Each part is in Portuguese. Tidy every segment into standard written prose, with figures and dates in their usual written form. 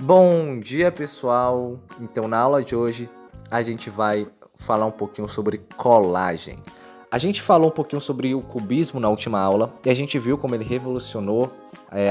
Bom dia, pessoal! Então, na aula de hoje, a gente vai falar um pouquinho sobre colagem. A gente falou um pouquinho sobre o cubismo na última aula e a gente viu como ele revolucionou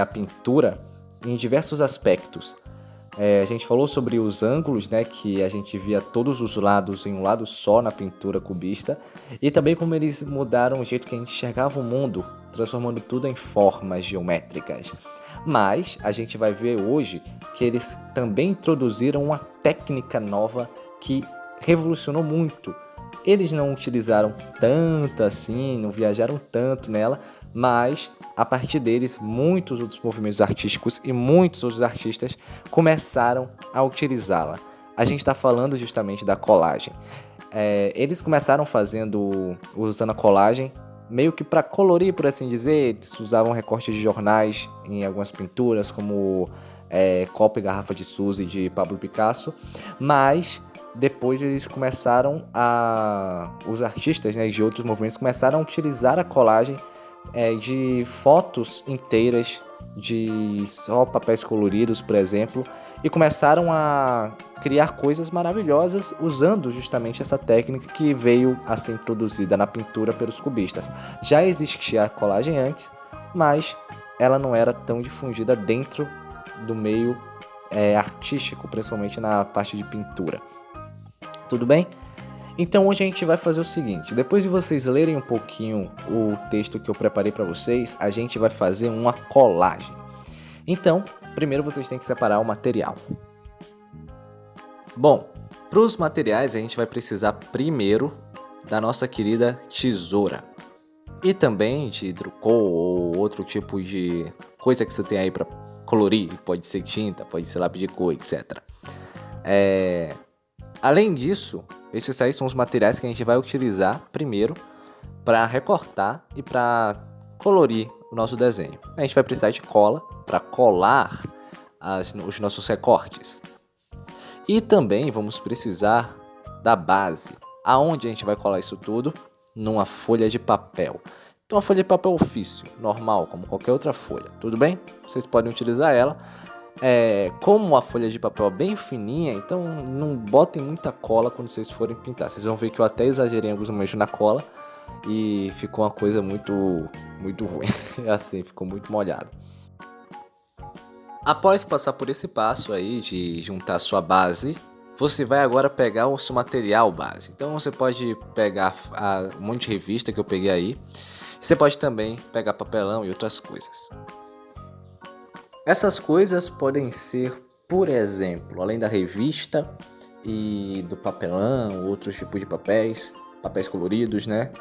a pintura em diversos aspectos. A gente falou sobre os ângulos, né, que a gente via todos os lados em um lado só na pintura cubista, e também como eles mudaram o jeito que a gente enxergava o mundo, transformando tudo em formas geométricas. Mas a gente vai ver hoje que eles também introduziram uma técnica nova que revolucionou muito. Eles não utilizaram tanto assim, não viajaram tanto nela, mas a partir deles, muitos outros movimentos artísticos e muitos outros artistas começaram a utilizá-la. A gente está falando justamente da colagem. Eles começaram usando a colagem meio que para colorir, por assim dizer. Eles usavam recortes de jornais em algumas pinturas, como Copa e Garrafa de Suzy de Pablo Picasso, mas depois os artistas, né, de outros movimentos começaram a utilizar a colagem de fotos inteiras de só papéis coloridos, por exemplo, e começaram a criar coisas maravilhosas usando justamente essa técnica que veio a ser introduzida na pintura pelos cubistas. Já existia a colagem antes, mas ela não era tão difundida dentro do meio artístico, principalmente na parte de pintura. Tudo bem? Então hoje a gente vai fazer o seguinte: depois de vocês lerem um pouquinho o texto que eu preparei para vocês, a gente vai fazer uma colagem. Então, primeiro vocês têm que separar o material. Bom, para os materiais a gente vai precisar primeiro da nossa querida tesoura. E também de hidrocor ou outro tipo de coisa que você tem aí para colorir. Pode ser tinta, pode ser lápis de cor, etc. Além disso, esses aí são os materiais que a gente vai utilizar primeiro para recortar e para colorir o nosso desenho. A gente vai precisar de cola para colar os nossos recortes. E também vamos precisar da base. Aonde a gente vai colar isso tudo? Numa folha de papel. Então, uma folha de papel ofício, normal, como qualquer outra folha. Tudo bem? Vocês podem utilizar ela. Como a folha de papel é bem fininha, então não botem muita cola quando vocês forem pintar. Vocês vão ver que eu até exagerei em alguns momentos na cola e ficou uma coisa muito ruim. Assim, ficou muito molhado. Após passar por esse passo aí de juntar sua base, você vai agora pegar o seu material base. Então você pode pegar um monte de revista que eu peguei aí. Você pode também pegar papelão e outras coisas. Essas coisas podem ser, por exemplo, além da revista e do papelão, outros tipos de papéis coloridos, né?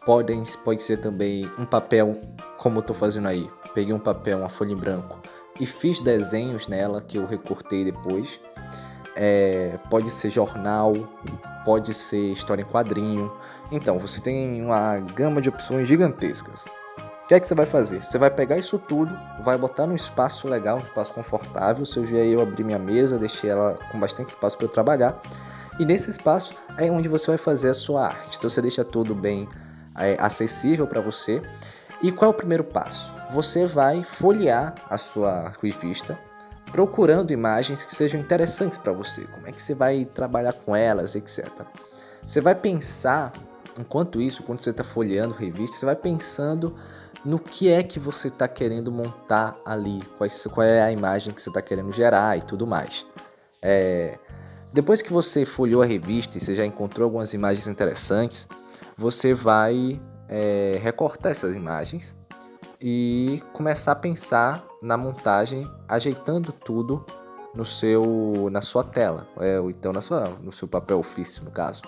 Pode ser também um papel, como eu tô fazendo aí. Peguei um papel, uma folha em branco e fiz desenhos nela que eu recortei depois. Pode ser jornal, pode ser história em quadrinho. Então, você tem uma gama de opções gigantescas. O que é que você vai fazer? Você vai pegar isso tudo, vai botar num espaço legal, um espaço confortável. Se eu ver aí, eu abri minha mesa, deixei ela com bastante espaço para eu trabalhar. E nesse espaço é onde você vai fazer a sua arte. Então você deixa tudo bem acessível para você. E qual é o primeiro passo? Você vai folhear a sua revista, procurando imagens que sejam interessantes para você. Como é que você vai trabalhar com elas, etc. Você vai pensar, enquanto você está folheando revista, você vai pensando no que é que você está querendo montar ali, qual é a imagem que você está querendo gerar e tudo mais. Depois que você folheou a revista e você já encontrou algumas imagens interessantes, você vai recortar essas imagens e começar a pensar na montagem, ajeitando tudo na sua tela, ou então no seu papel ofício, no caso.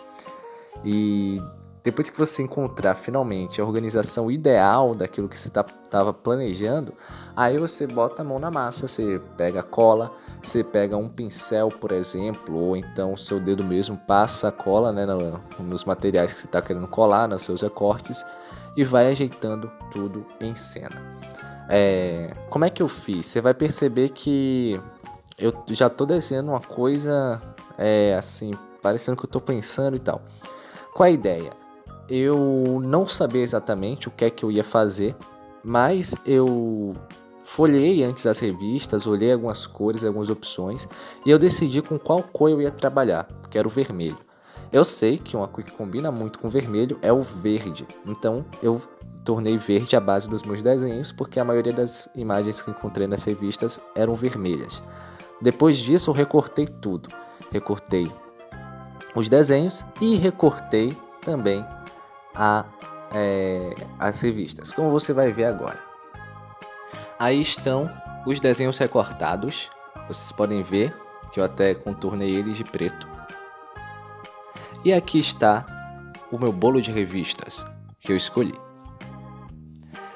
E depois que você encontrar finalmente a organização ideal daquilo que você estava planejando, aí você bota a mão na massa, você pega a cola, você pega um pincel, por exemplo, ou então o seu dedo mesmo passa a cola, né, nos materiais que você está querendo colar, nos seus recortes, e vai ajeitando tudo em cena. Como é que eu fiz? Você vai perceber que eu já estou desenhando uma coisa assim, parecendo que eu estou pensando e tal. Qual é a ideia? Eu não sabia exatamente o que é que eu ia fazer, mas eu folhei antes as revistas, olhei algumas cores, algumas opções, e eu decidi com qual cor eu ia trabalhar, que era o vermelho. Eu sei que uma cor que combina muito com vermelho é o verde, então eu tornei verde a base dos meus desenhos, porque a maioria das imagens que encontrei nas revistas eram vermelhas. Depois disso eu recortei tudo, recortei os desenhos e recortei também as revistas, como você vai ver agora. Aí estão os desenhos recortados, vocês podem ver que eu até contornei eles de preto. E aqui está o meu bolo de revistas que eu escolhi.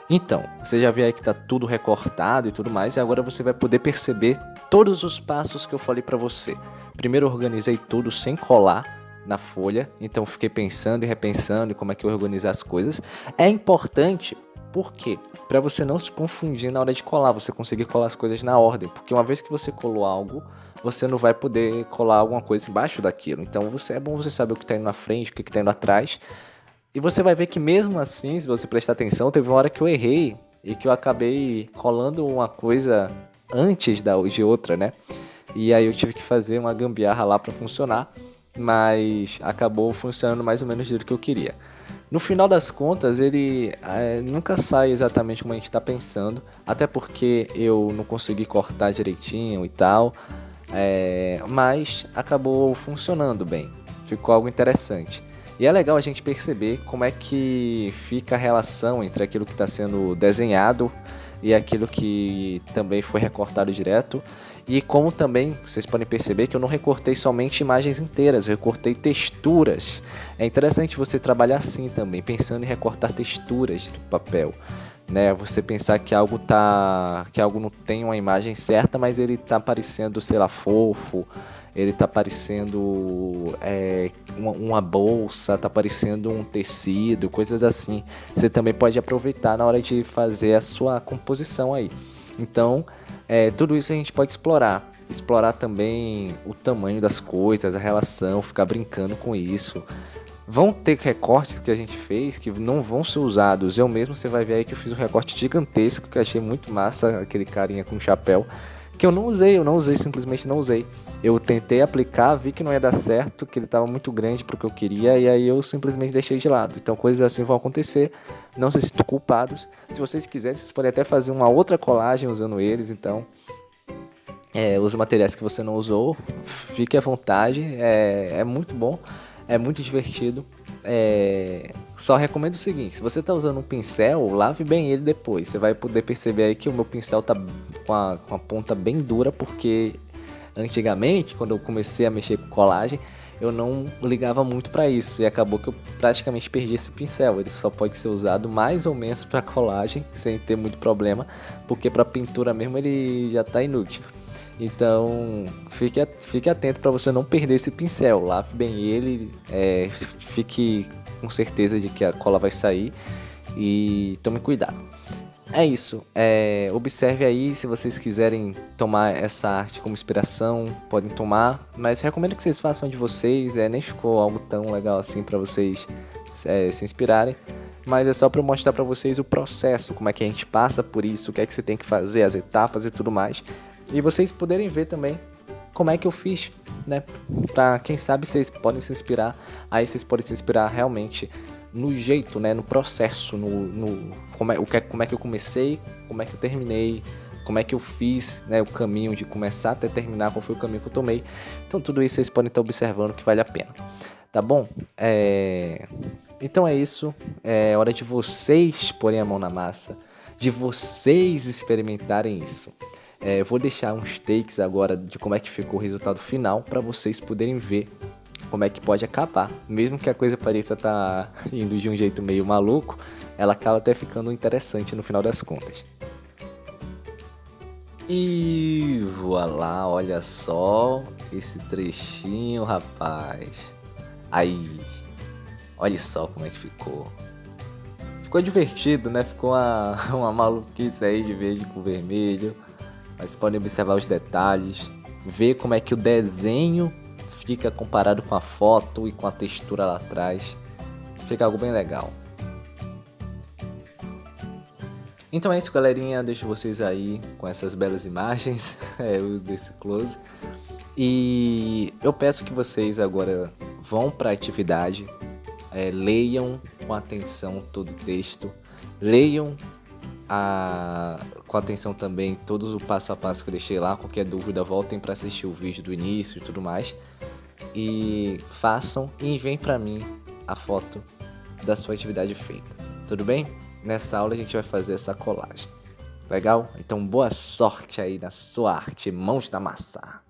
Então, você já vê aí que está tudo recortado e tudo mais, e agora você vai poder perceber todos os passos que eu falei para você. Primeiro eu organizei tudo sem colar na folha, então fiquei pensando e repensando em como é que eu organizar as coisas. É importante, por quê? Para você não se confundir na hora de colar, você conseguir colar as coisas na ordem, porque uma vez que você colou algo, você não vai poder colar alguma coisa embaixo daquilo. Então é bom você saber o que está indo na frente, o que está indo atrás. E você vai ver que mesmo assim, se você prestar atenção, teve uma hora que eu errei e que eu acabei colando uma coisa antes de outra, né? E aí eu tive que fazer uma gambiarra lá para funcionar, mas acabou funcionando mais ou menos do jeito que eu queria. No final das contas, ele nunca sai exatamente como a gente está pensando, até porque eu não consegui cortar direitinho e tal, mas acabou funcionando bem, ficou algo interessante. E é legal a gente perceber como é que fica a relação entre aquilo que está sendo desenhado e aquilo que também foi recortado direto. E como também vocês podem perceber que eu não recortei somente imagens inteiras, eu recortei texturas. É interessante você trabalhar assim também, pensando em recortar texturas do papel, né? Você pensar que algo não tem uma imagem certa, mas ele está parecendo, sei lá, fofo. Ele tá parecendo uma bolsa, tá parecendo um tecido, coisas assim. Você também pode aproveitar na hora de fazer a sua composição aí. Então, tudo isso a gente pode explorar. Explorar também o tamanho das coisas, a relação, ficar brincando com isso. Vão ter recortes que a gente fez que não vão ser usados. Eu mesmo, você vai ver aí que eu fiz um recorte gigantesco, que eu achei muito massa, aquele carinha com chapéu. Que eu não usei, simplesmente não usei. Eu tentei aplicar, vi que não ia dar certo, que ele estava muito grande para o que eu queria, e aí eu simplesmente deixei de lado. Então coisas assim vão acontecer, não se sintam culpados. Se vocês quiserem, vocês podem até fazer uma outra colagem usando eles, então os materiais que você não usou, fique à vontade, é muito bom, é muito divertido. Só recomendo o seguinte: se você está usando um pincel, lave bem ele depois. Você vai poder perceber aí que o meu pincel tá com a ponta bem dura, porque antigamente, quando eu comecei a mexer com colagem, eu não ligava muito para isso e acabou que eu praticamente perdi esse pincel. Ele só pode ser usado mais ou menos para colagem, sem ter muito problema, porque para pintura mesmo ele já está inútil. Então fique atento para você não perder esse pincel. Lave bem ele, fique com certeza de que a cola vai sair e tome cuidado. É isso, observe aí, se vocês quiserem tomar essa arte como inspiração, podem tomar, mas recomendo que vocês façam de vocês, nem ficou algo tão legal assim para vocês se inspirarem, mas é só para mostrar para vocês o processo, como é que a gente passa por isso, o que é que você tem que fazer, as etapas e tudo mais, e vocês poderem ver também como é que eu fiz, né, para quem sabe vocês podem se inspirar, aí vocês podem se inspirar realmente no jeito, né, no processo, como é que eu comecei, como é que eu terminei, como é que eu fiz, né, o caminho de começar até terminar, qual foi o caminho que eu tomei. Então tudo isso vocês podem estar observando que vale a pena, tá bom? Então é isso, é hora de vocês porem a mão na massa, de vocês experimentarem isso. Eu vou deixar uns takes agora de como é que ficou o resultado final para vocês poderem ver como é que pode acabar. Mesmo que a coisa pareça estar indo de um jeito meio maluco, ela acaba até ficando interessante no final das contas. E voilá, olha só esse trechinho, rapaz. Aí, olha só como é que ficou. Ficou divertido, né? Ficou uma maluquice aí de verde com vermelho. Mas podem observar os detalhes, ver como é que o desenho fica comparado com a foto e com a textura lá atrás. Fica algo bem legal. Então é isso, galerinha. Deixo vocês aí com essas belas imagens desse close. E eu peço que vocês agora vão para a atividade, leiam com atenção todo o texto, leiam com atenção também todo o passo a passo que eu deixei lá. Qualquer dúvida, voltem para assistir o vídeo do início e tudo mais. E façam e enviem para mim a foto da sua atividade feita. Tudo bem? Nessa aula a gente vai fazer essa colagem. Legal? Então boa sorte aí na sua arte, mãos na massa!